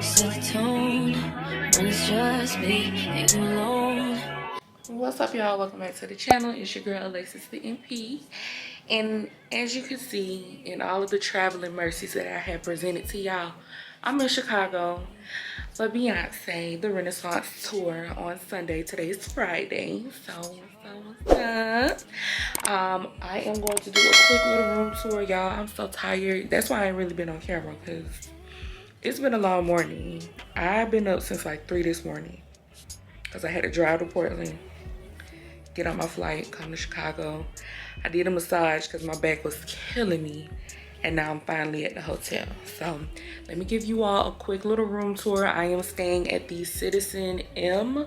set the tone when it's just me and you alone. What's up, y'all? Welcome back to the channel. It's your girl Alexis the MP, and as you can see in all of the traveling mercies that I have presented to y'all, I'm in Chicago for Beyonce the Renaissance tour on Sunday. Today's Friday, so what's up? I am going to do a quick little room tour, y'all. I'm so tired. That's why I ain't really been on camera, because it's been a long morning. I've been up since like 3 this morning because I had to drive to Portland, get on my flight, come to Chicago. I did a massage because my back was killing me, and now I'm finally at the hotel. So let me give you all a quick little room tour. I am staying at the Citizen M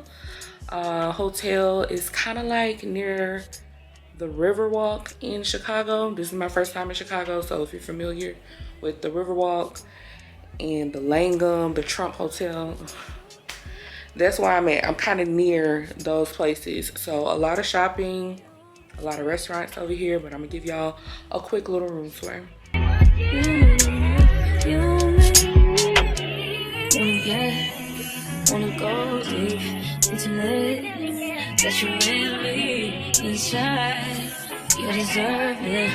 hotel. It's kind of like near the Riverwalk in Chicago. This is my first time in Chicago, so if you're familiar with the Riverwalk and the Langham, the Trump Hotel, that's where I'm at. I'm kind of near those places. So a lot of shopping, a lot of restaurants over here, but I'm gonna give y'all a quick little room tour. Wanna go deep, intimate, that you really inside. You deserve it,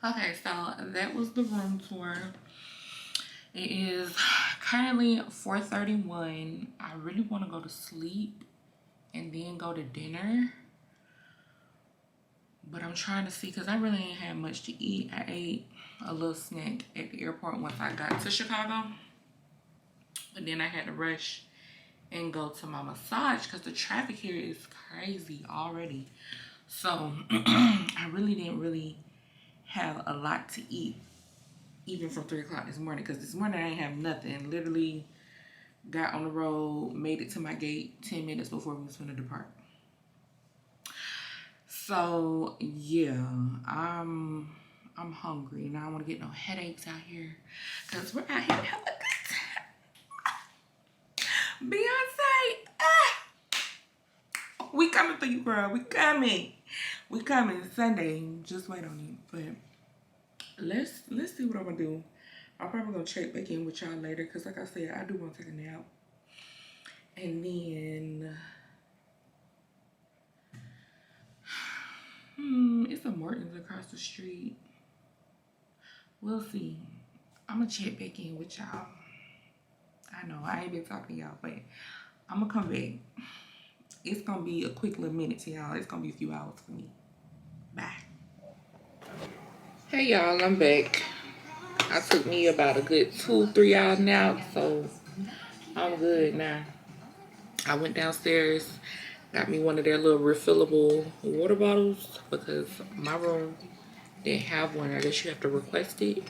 Okay, so that was the room tour. It is currently 4:31. I really want to go to sleep and then go to dinner, but I'm trying to see because I really ain't had much to eat. I ate a little snack at the airport once I got to Chicago, but then I had to rush and go to my massage because the traffic here is crazy already. So I really didn't have a lot to eat even from 3 o'clock this morning, because this morning I ain't have nothing. Literally got on the road, made it to my gate 10 minutes before we was gonna depart. So yeah, I'm hungry and I don't want to get no headaches out here because we're out here having a good time. Beyonce, we coming for you, girl. We coming Sunday. Just wait on it. But let's see what I'm gonna do. I'm probably gonna check back in with y'all later because, like I said, I do want to take a nap. And then it's a Morton's across the street. We'll see. I'm gonna check back in with y'all. I know I ain't been talking to y'all, but I'm gonna come back. It's gonna be a quick little minute to y'all. It's gonna be a few hours for me. Bye. Hey y'all, I'm back. I took me about a good 2-3 hour nap, so I'm good now. I went downstairs, got me one of their little refillable water bottles because my room didn't have one. I guess you have to request it.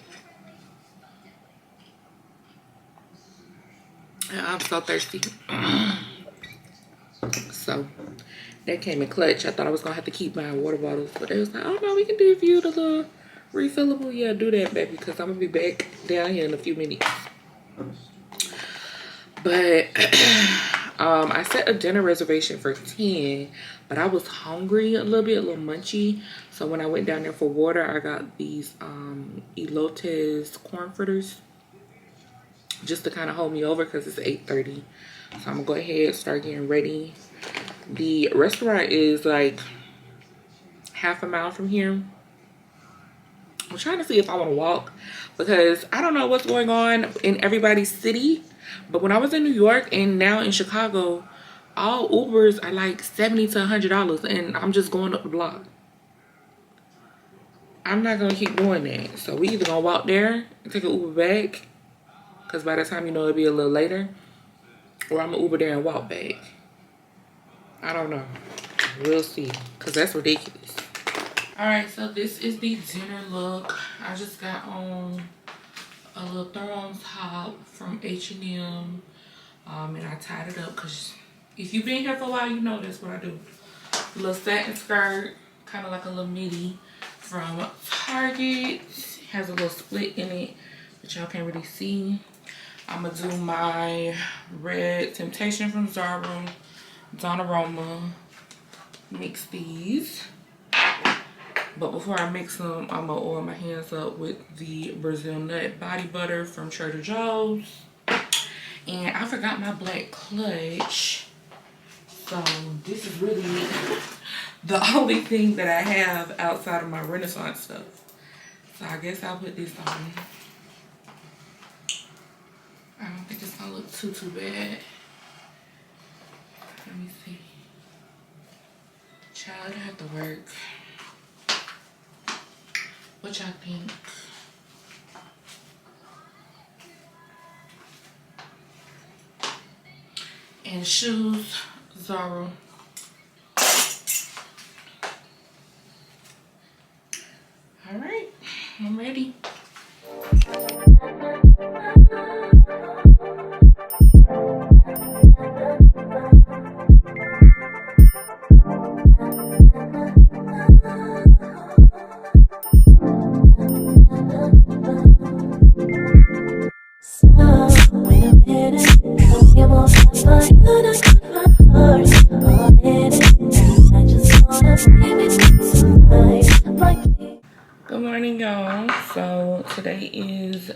And I'm so thirsty. So that came in clutch. I thought I was gonna have to keep buying water bottles, but they was like, oh no, we can do it for you, the little refillable. Yeah, do that, baby, because I'm gonna be back down here in a few minutes. But I set a dinner reservation for 10, but I was hungry a little munchy. So when I went down there for water, I got these elotes corn fritters just to kind of hold me over because it's 8:30. So I'm gonna go ahead and start getting ready. The restaurant is like half a mile from here. I'm trying to see if I want to walk because I don't know what's going on in everybody's city. But when I was in New York and now in Chicago, all Ubers are like $70 to $100, and I'm just going up the block. I'm not gonna keep doing that. So we either gonna walk there and take an Uber back, because by the time you know it'll be a little later, or I'm gonna Uber there and walk back. I don't know. We'll see, because that's ridiculous. All right, so this is the dinner look. I just got on a little throw-on top from H&M, and I tied it up because if you've been here for a while, you know that's what I do. A little satin skirt, kind of like a little midi from Target. Has a little split in it, but y'all can't really see. I'm gonna do my red Temptation from Zara, Donnarumma. mix these. But before I mix them, I'm gonna oil my hands up with the Brazil nut body butter from Trader Joe's. And I forgot my black clutch. So this is really the only thing that I have outside of my Renaissance stuff. So I guess I'll put this on. I don't think it's gonna look too bad. Let me see. Child, I have to work. What y'all think? And shoes, Zara. All right, I'm ready. Good morning, y'all. So today is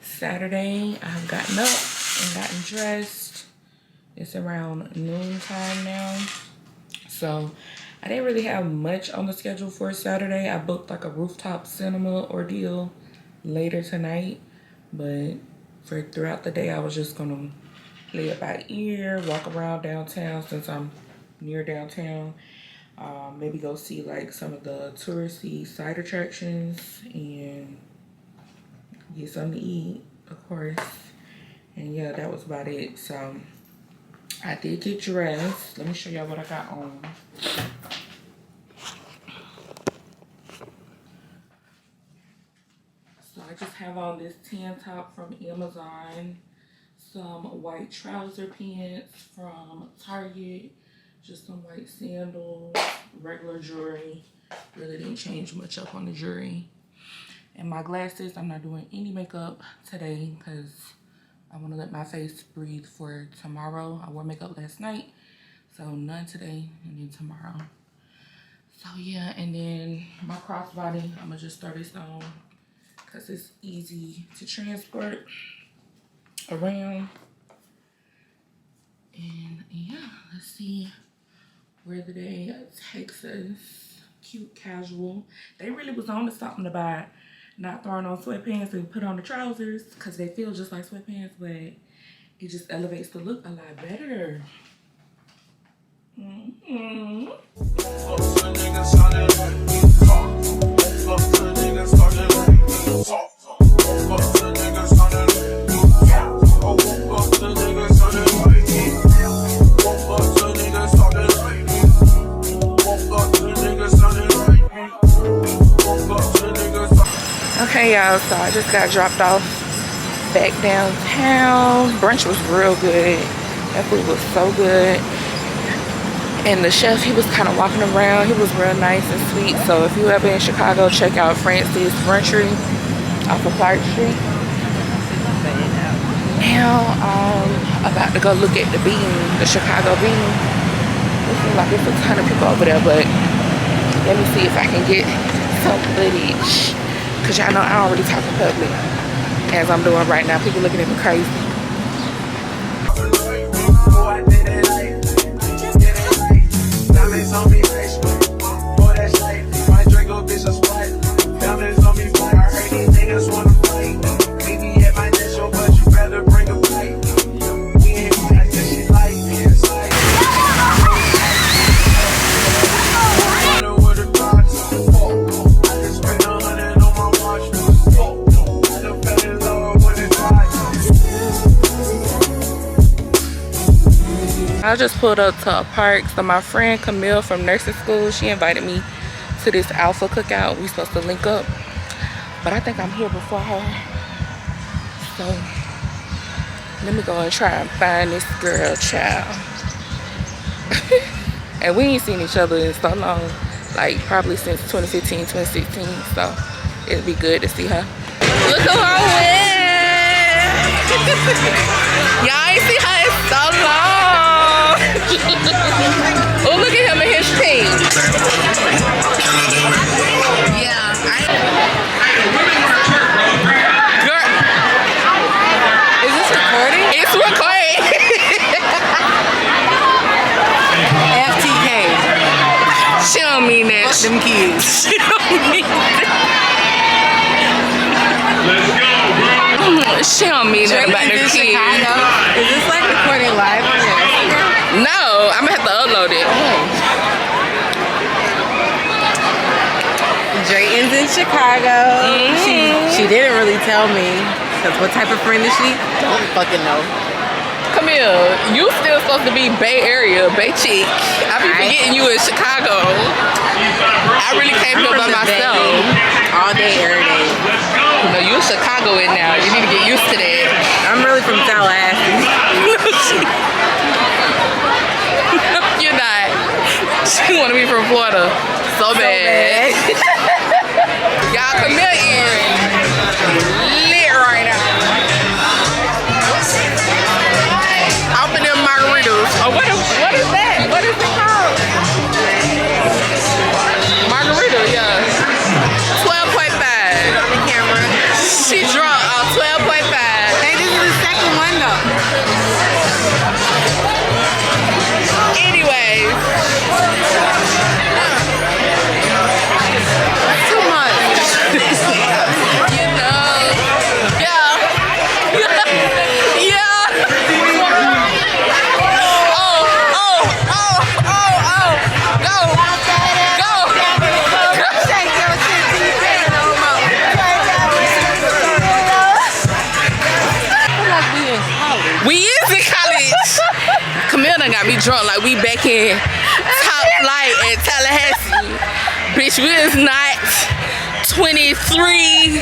Saturday. I've gotten up and gotten dressed. It's around noon time now. So I didn't really have much on the schedule for Saturday. I booked like a rooftop cinema ordeal later tonight. But for throughout the day, I was just gonna play it by ear, walk around downtown since I'm near downtown. Maybe go see like some of the touristy side attractions and get something to eat, of course. And yeah, that was about it. So I did get dressed. Let me show y'all what I got on. So I just have on this tan top from Amazon, some white trouser pants from Target, just some white sandals, regular jewelry. Really didn't change much up on the jewelry. And my glasses, I'm not doing any makeup today because I want to let my face breathe for tomorrow. I wore makeup last night, so none today and then tomorrow. So yeah, and then my crossbody, I'm gonna just throw this on because it's easy to transport around. And yeah, let's see where the day takes us. Cute, casual. They really was on to something about not throwing on sweatpants and put on the trousers because they feel just like sweatpants, but it just elevates the look a lot better. Okay, y'all, so I just got dropped off back downtown. Brunch was real good. That food was so good. And the chef, he was kind of walking around. He was real nice and sweet. So if you ever in Chicago, check out Francie's Brunchery off of Clark Street. Now I'm about to go look at the Bean, the Chicago Bean. It seems like there's a ton of people over there, but let me see if I can get some footage. Cause y'all know I don't really talk in public as I'm doing right now. People looking at me crazy. I just pulled up to a park. So my friend Camille from nursing school, she invited me to this alpha cookout. We supposed to link up, but I think I'm here before her. So let me go and try and find this girl, child. And we ain't seen each other in so long, like probably since 2015, 2016. So it'd be good to see her. Look who I'm with. Y'all ain't see her in so long. Oh, look at him and his team. them kids. She don't mean that about the kids. Chicago. Is this like recording live on your Instagram? No, I'm gonna have to upload it. Drayton's in Chicago. She didn't really tell me. Cause what type of friend is she? Don't fucking know. Come here, you still supposed to be Bay Area, Bay chick. I be forgetting you in Chicago. I really came here by myself. All day, every day. No, you in Chicago in now. You need to get used to that. I'm really from Tallahassee. You're not. She want to be from Florida so bad. Y'all come here lit right now. Open them margaritas. Oh, what is that? What is it called? Margarita, yeah. 12.5. The camera. She drunk on 12.5. Hey, this is the second one though. Anyways. Too much. You know. Yeah. Yeah. We is in college. Camille done got me drunk like we back in top flight at Tallahassee. Bitch, we is not 23,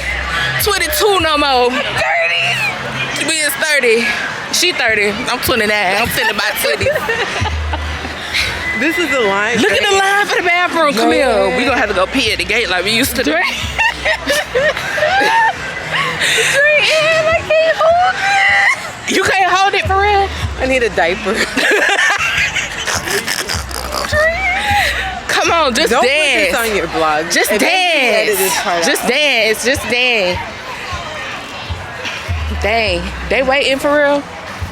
22 no more. 30. We is 30. She 30. I'm 29. I'm feeling about 20. This is the line. Look at the line for the bathroom. Camille, we gonna have to go pee at the gate like we used to do. I can't hold it. You can't hold it for real? I need a diaper. Come on, just Don't dance. put this on your blog. Just If dance. part Just out. dance. Just dance. Dang. They waiting for real?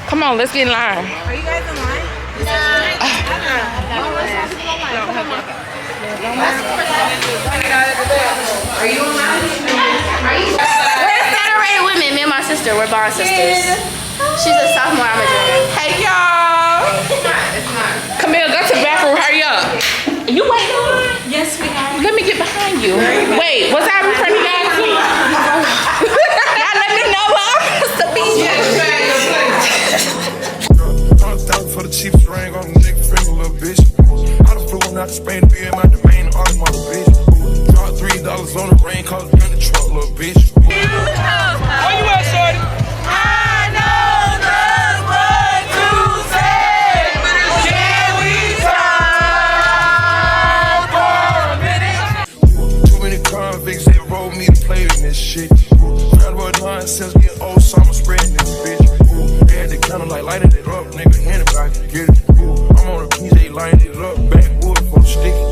Come on, let's get in line. Are you guys in line? Are you in line? We're federated women, me and my sister, we're bond sisters. She's a sophomore, I'm a junior. Hey, y'all. Camille, go to the bathroom. Hurry up. You waiting on line? Yes, we are. Let me get behind you. Wait, was I in front of y'all too? Y'all let me know where I'm supposed to be. For the cheapest ring on the nigga finger, little bitch. I done flew out to Spain to be in my domain, all this mother bitch. Dropped $3 on the ring, cause it in the truck, little bitch. Where you at, shorty? I know just what to say. Can we talk for a minute? Too many convicts, they rolled me to play in this shit. Round about nonsense, getting old, so I'm spreading this bitch. Had the counter like lighting it up, nigga, anybody can get it. I'm on a PJ lighting it up, backwood for the sticky.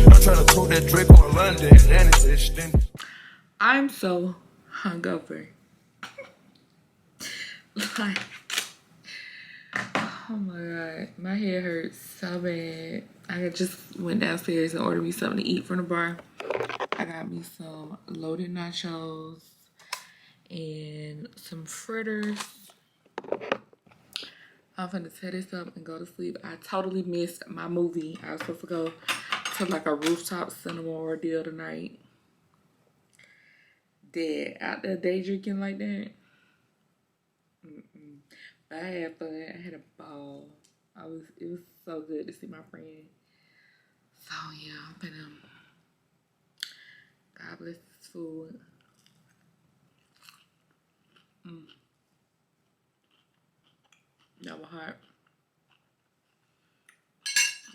I'm trying to tote that Drake on London, and it's extended. I'm so hungover. Like, oh my god, my head hurts so bad. I just went downstairs and ordered me something to eat from the bar. I got me some loaded nachos and some fritters. I'm finna tear this up and go to sleep. I totally missed my movie. I was supposed to go to like a rooftop cinema ordeal tonight. Dead out there day drinking like that. But I had fun. I had a ball. It was so good to see my friend. So yeah, I'm gonna God bless this food. That was hot.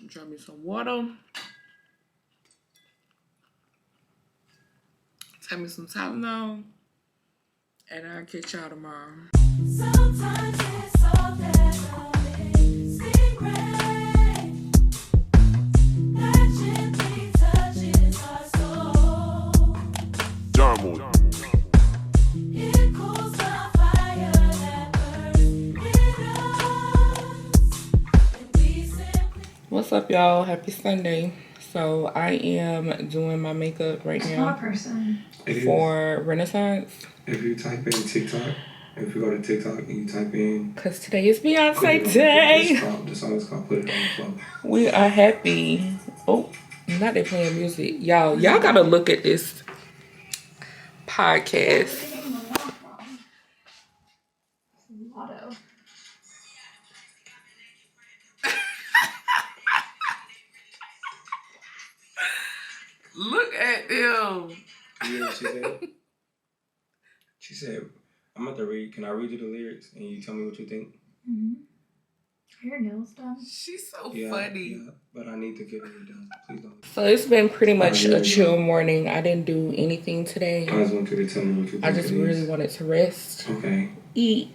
Drink me some water. Take me some Tylenol. And I'll catch y'all tomorrow. Sometimes it's all that secret that gently touches our soul. It cools the fire that burns in us. And we simply What's up, y'all? Happy Sunday. So I am doing my makeup right Smart now person. for Renaissance. If you type in TikTok, if you go to TikTok and you type in, Because today is Put It Beyonce On The Floor, Day. the song is called Put It On The Floor. We are happy. Oh, not they playing music. Y'all gotta look at this podcast. Lotto. Look at them. You know what she said? She said, I'm about to read. Can I read you the lyrics and you tell me what you think? Mm-hmm. Are your nails done? She's so Yeah, funny. yeah, but I need to get it done. Please don't. So it's been pretty much a chill morning. I didn't do anything today. I just want you to tell me what you think. I just really wanted to rest, Okay. eat,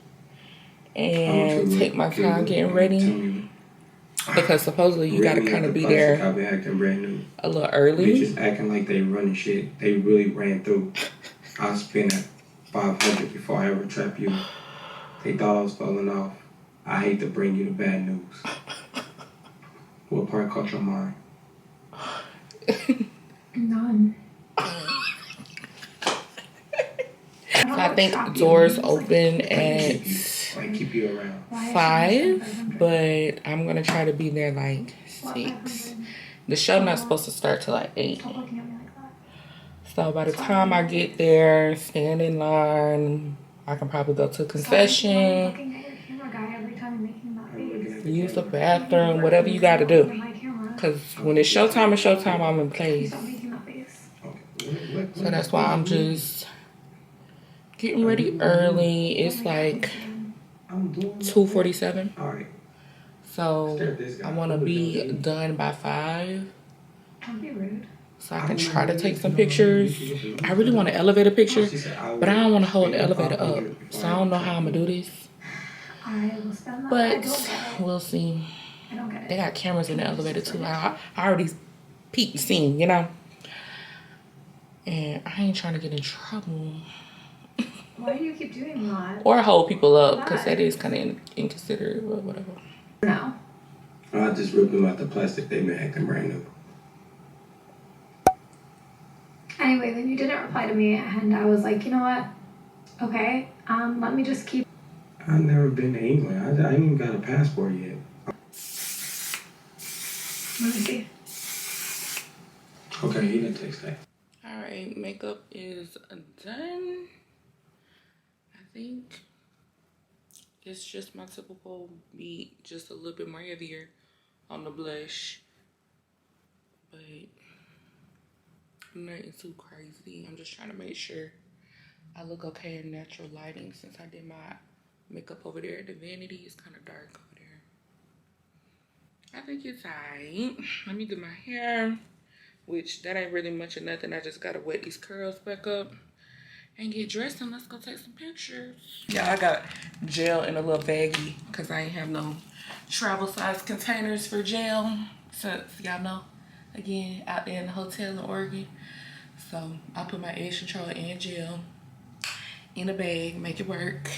I want you and to take my tell time me- getting tell ready. me- Because supposedly you gotta Really kind of at the be plastic, there I've been acting brand new. a little early. Bitches acting like they running shit. They really ran through. I spent at 500 before I ever trap you. They thought I was falling off. I hate to bring you the bad news. What part caught your mind? None. I think doors open at Keep you around. 5, but I'm gonna try to be there like 6. The show not supposed to start till like 8. Stop looking at me like that. So by the time I get there, stand in line, I can probably go to a concession, Looking at your camera guy every time you're making that face. use the bathroom, whatever you gotta do. My camera. Cause when it's showtime, I'm in place. Stop making that face. So that's why I'm just getting ready early. It's like 2:47. All right. So I wanna be done by 5. Don't be rude. So I can try to take some pictures. I really want an elevator picture, but I don't want to hold the elevator up. So I don't know how I'm gonna do this. I will spend that. I But don't get it. we'll see. I don't get it. They got cameras in the elevator too. I already peeped the scene, you know? And I ain't trying to get in trouble. Why do you keep doing that? Or hold people up, because that is kind of inconsiderate, but whatever. No. I just ripped them out the plastic. They been acting brand new. Anyway, then you didn't reply to me, and I was like, you know what? Okay, let me just keep. I've never been to England. I ain't even got a passport yet. Let me see. Okay, he didn't text that. All right, makeup is done. I think it's just my typical beat, just a little bit more heavier on the blush. But nothing too crazy. I'm just trying to make sure I look okay in natural lighting since I did my makeup over there. The vanity is kind of dark over there. I think it's alright. Let me do my hair, which that ain't really much of nothing. I just gotta wet these curls back up and get dressed and let's go take some pictures. Yeah, I got gel in a little baggie because I ain't have no travel size containers for gel since y'all know, again, out there in the hotel in Oregon. So I put my edge control and gel in a bag, make it work.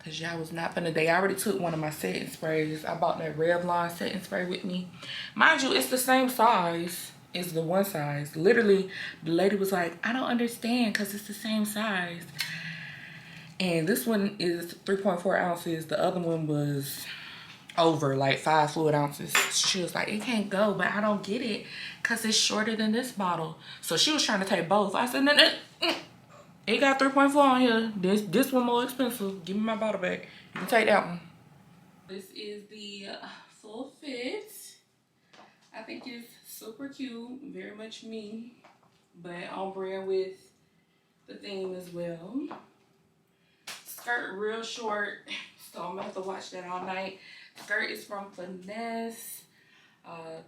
Cause y'all was not finna. They already took one of my setting sprays. I bought that Revlon setting spray with me. Mind you, it's the same size. It's the one size. Literally, the lady was like, I don't understand because it's the same size. And this one is 3.4 ounces. The other one was over like 5 fluid ounces. She was like, it can't go, but I don't get it because it's shorter than this bottle. So she was trying to take both. I said, no. It got 3.4 on here. This one more expensive. Give me my bottle back. You can take that one. This is the full fit. I think it's super cute. Very much me. But on brand with the theme as well. Skirt real short. So I'm going to have to watch that all night. Skirt is from Finesse.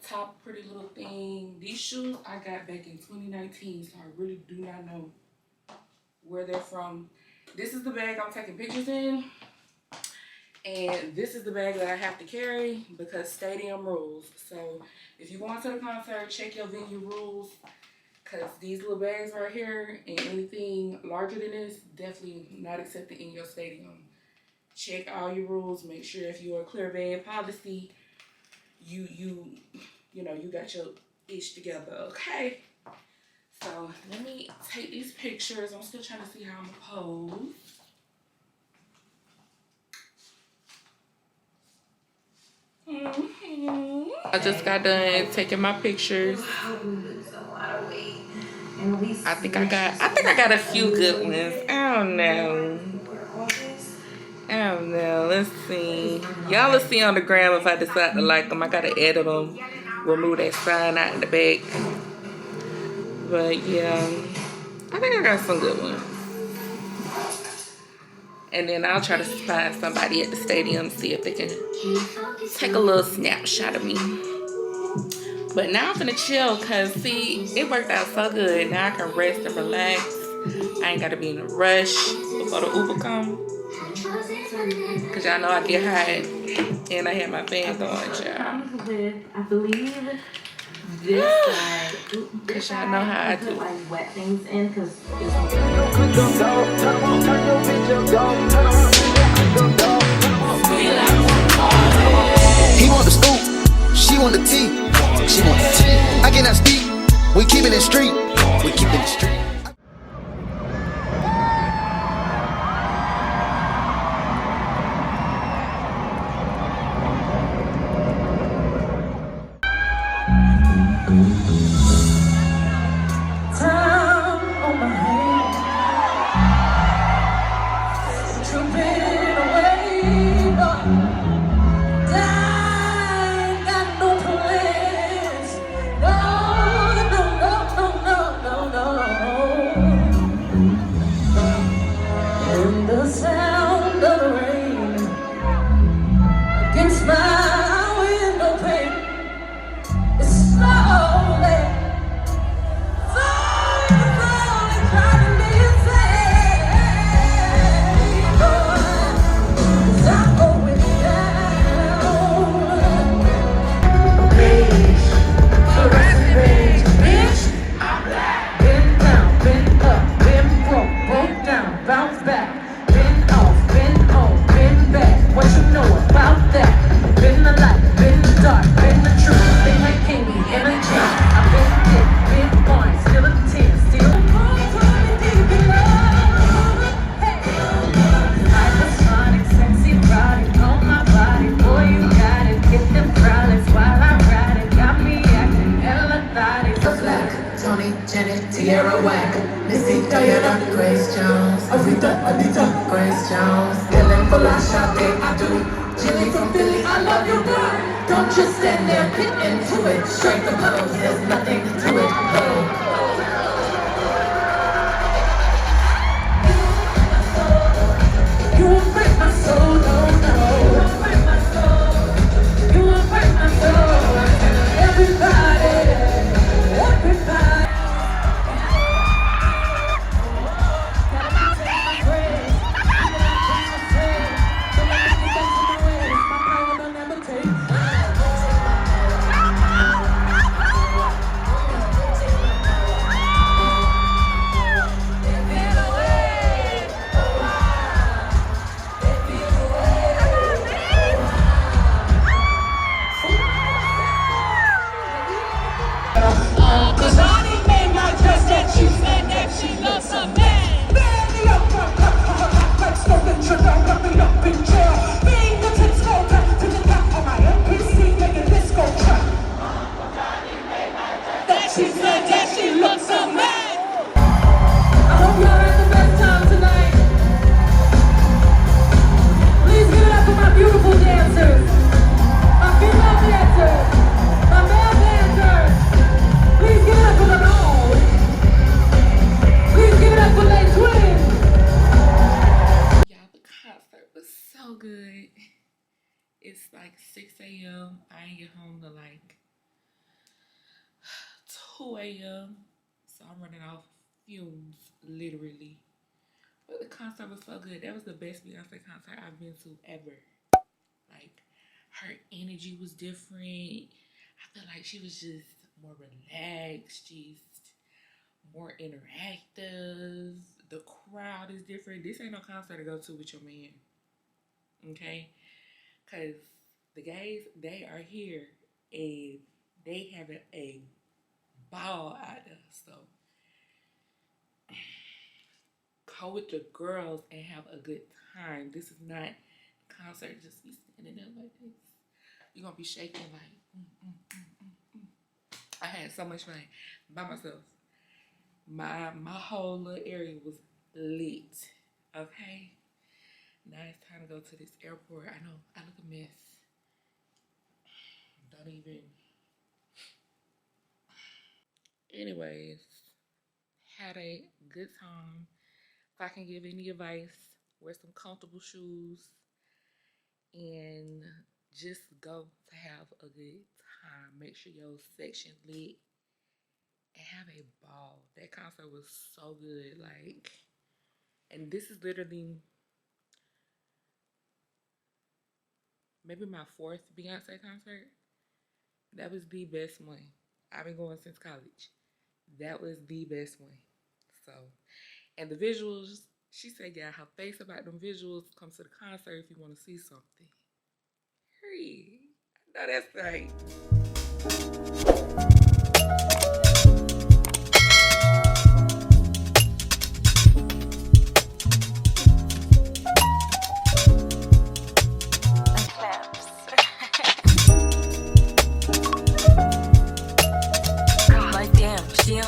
Top pretty little thing. These shoes I got back in 2019. So I really do not know where they're from. This is the bag I'm taking pictures in, and this is the bag that I have to carry because stadium rules. So if you're going to the concert, check your venue rules, because these little bags right here and anything larger than this definitely not accepted in your stadium. Check all your rules. Make sure if you're a clear bag policy, you you know, you got your ish together, okay? So let me take these pictures. I'm still trying to see how I'm gonna pose. I just got done taking my pictures. I think I got a few good ones. I don't know. Let's see. Y'all will see on the gram if I decide to like them. I gotta edit them. Remove that sign out in the back. But yeah, I think I got some good ones. And then I'll try to find somebody at the stadium, see if they can take a little snapshot of me. But now I'm finna chill, cause see, it worked out so good. Now I can rest and relax. I ain't gotta be in a rush before the Uber come. Cause y'all know I get hot and I had my fans on, y'all. I believe this side. Cause y'all know how I do. Like wet things in, cause He want the scoop, she want the tea. She want the tea. I cannot speak. We keep it in street. We keep it in street. It's like 6 a.m. I ain't get home to like 2 a.m. So I'm running off fumes, literally. But the concert was so good. That was the best Beyonce concert I've been to ever. Like, her energy was different. I feel like she was just more relaxed, just more interactive. The crowd is different. This ain't no concert to go to with your man. Okay? Because the gays, they are here and they having a ball out there. So go with your girls and have a good time. This is not a concert just be standing there like this. You're gonna be shaking like I had so much fun by myself. My whole little area was lit. Okay. Now it's time to go to this airport. I know I look a mess. Don't even. Anyways, had a good time. If I can give any advice, wear some comfortable shoes and just go to have a good time. Make sure your section lit and have a ball. That concert was so good. Like, and this is literally maybe my 4th Beyonce concert. That was the best one. I've been going since college. That was the best one. So, and the visuals, she said, yeah, her face about them visuals. Come to the concert if you want to see something. Hurry. I know that's right. Like damn, she a